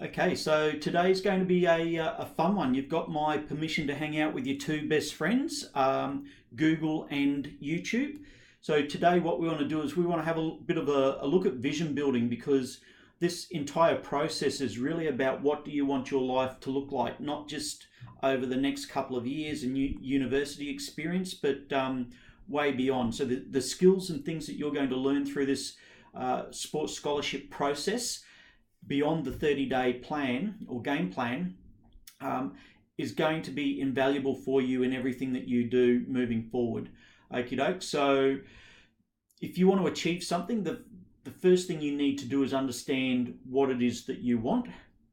Okay, so today's going to be a fun one. You've got my permission to hang out with your two best friends, Google and YouTube. So today what we want to do is we want to have a bit of a look at vision building, because this entire process is really about what do you want your life to look like, not just over the next couple of years and university experience, but way beyond. So the skills and things that you're going to learn through this sports scholarship process beyond the 30-day plan or game plan is going to be invaluable for you in everything that you do moving forward. Okie doke. So if you want to achieve something, the first thing you need to do is understand what it is that you want,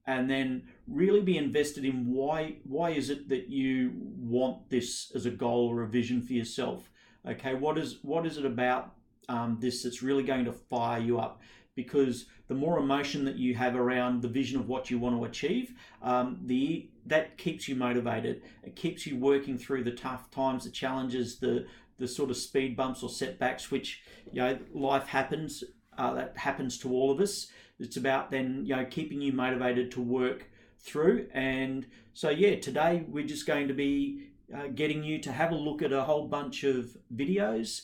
and then really be invested in why is it that you want this as a goal or a vision for yourself. Okay, what is it about this that's really going to fire you up? Because the more emotion that you have around the vision of what you want to achieve, that keeps you motivated. It keeps you working through the tough times, the challenges, the sort of speed bumps or setbacks, which life happens. That happens to all of us. It's about then keeping you motivated to work through. And so today we're just going to be getting you to have a look at a whole bunch of videos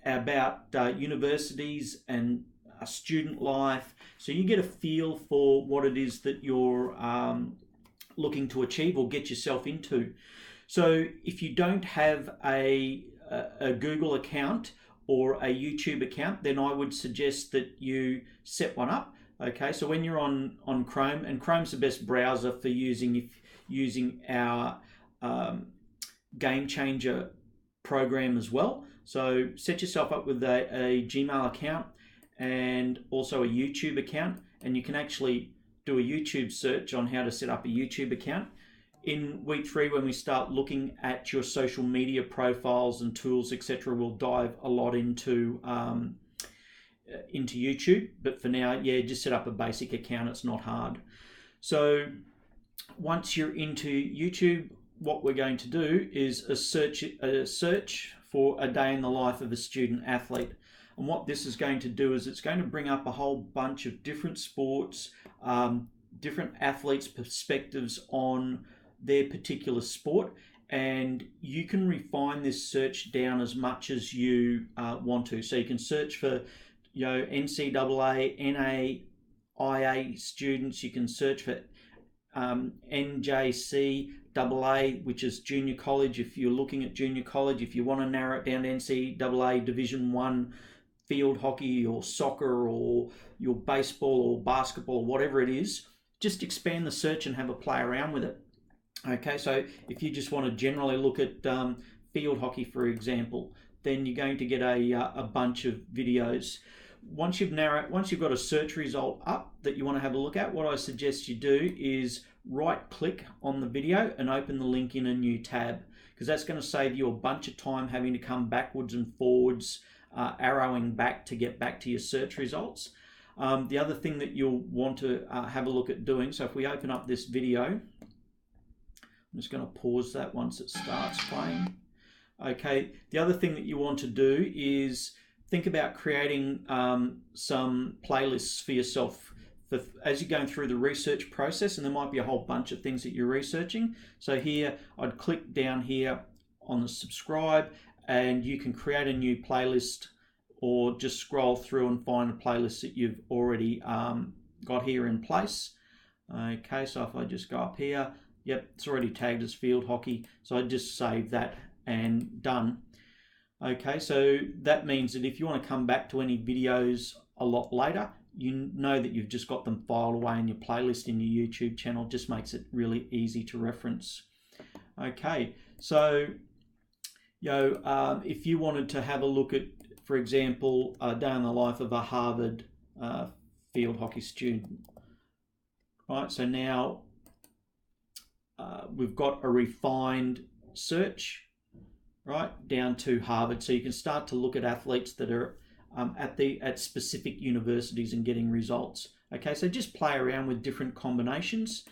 about universities and student life, so you get a feel for what it is that you're looking to achieve or get yourself into. So if you don't have a Google account or a YouTube account, then I would suggest that you set one up. Okay, so when you're on Chrome, and Chrome's the best browser for using our Game Changer program as well. So set yourself up with a Gmail account and also a YouTube account, and you can actually do a YouTube search on how to set up a YouTube account. In week 3, when we start looking at your social media profiles and tools, etc., we'll dive a lot into YouTube. But for now, just set up a basic account. It's not hard. So once you're into YouTube, what we're going to do is a search for a day in the life of a student athlete. And what this is going to do is it's going to bring up a whole bunch of different sports, different athletes' perspectives on their particular sport, and you can refine this search down as much as you want to. So you can search for NCAA, NAIA students. You can search for NJCAA, which is junior college, if you're looking at junior college. If you want to narrow it down to NCAA Division 1 field hockey or soccer or your baseball or basketball or whatever it is, just expand the search and have a play around with it. Okay, so if you just want to generally look at field hockey, for example, then you're going to get a bunch of videos. Once you've got a search result up that you want to have a look at, what I suggest you do is right click on the video and open the link in a new tab, because that's going to save you a bunch of time having to come backwards and forwards, arrowing back to get back to your search results. The other thing that you'll want to have a look at doing, so if we open up this video, I'm just going to pause that once it starts playing. Okay, the other thing that you want to do is think about creating some playlists for yourself as you're going through the research process, and there might be a whole bunch of things that you're researching. So here, I'd click down here on the subscribe, and you can create a new playlist, or just scroll through and find a playlist that you've already got here in place. Okay, so if I just go up here, it's already tagged as field hockey, so I just save that and done. Okay, so that means that if you want to come back to any videos a lot later, you know that you've just got them filed away in your playlist in your YouTube channel. Just makes it really easy to reference. Okay, so if you wanted to have a look at, for example, a day in the life of a Harvard field hockey student, right? So now we've got a refined search, right, down to Harvard. So you can start to look at athletes that are at specific universities and getting results. Okay, so just play around with different combinations.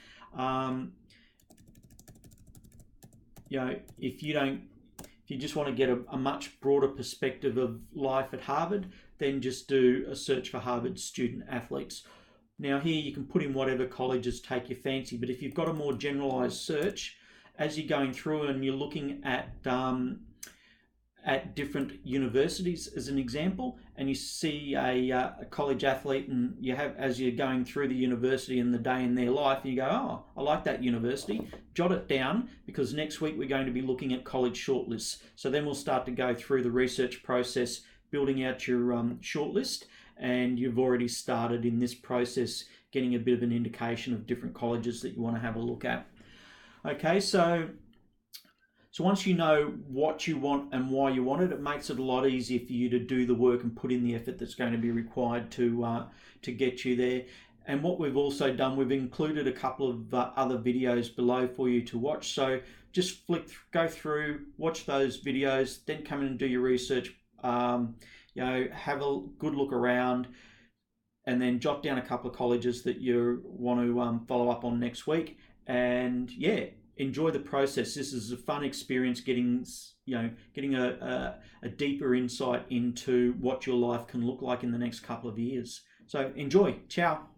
If you just want to get a much broader perspective of life at Harvard, then just do a search for Harvard student athletes. Now here you can put in whatever colleges take your fancy, but if you've got a more generalised search, as you're going through and you're looking at different universities as an example, and you see a college athlete, and you have, as you're going through the university and the day in their life, and you go, oh, I like that university, jot it down, because next week we're going to be looking at college shortlists. So then we'll start to go through the research process, building out your shortlist, and you've already started in this process getting a bit of an indication of different colleges that you want to have a look at. Okay, so once you know what you want and why you want it, it makes it a lot easier for you to do the work and put in the effort that's going to be required to get you there. And what we've also done, we've included a couple of other videos below for you to watch. So just go through, watch those videos, then come in and do your research. Have a good look around, and then jot down a couple of colleges that you want to follow up on next week. And yeah, enjoy the process. This is a fun experience, getting a deeper insight into what your life can look like in the next couple of years. So enjoy. Ciao.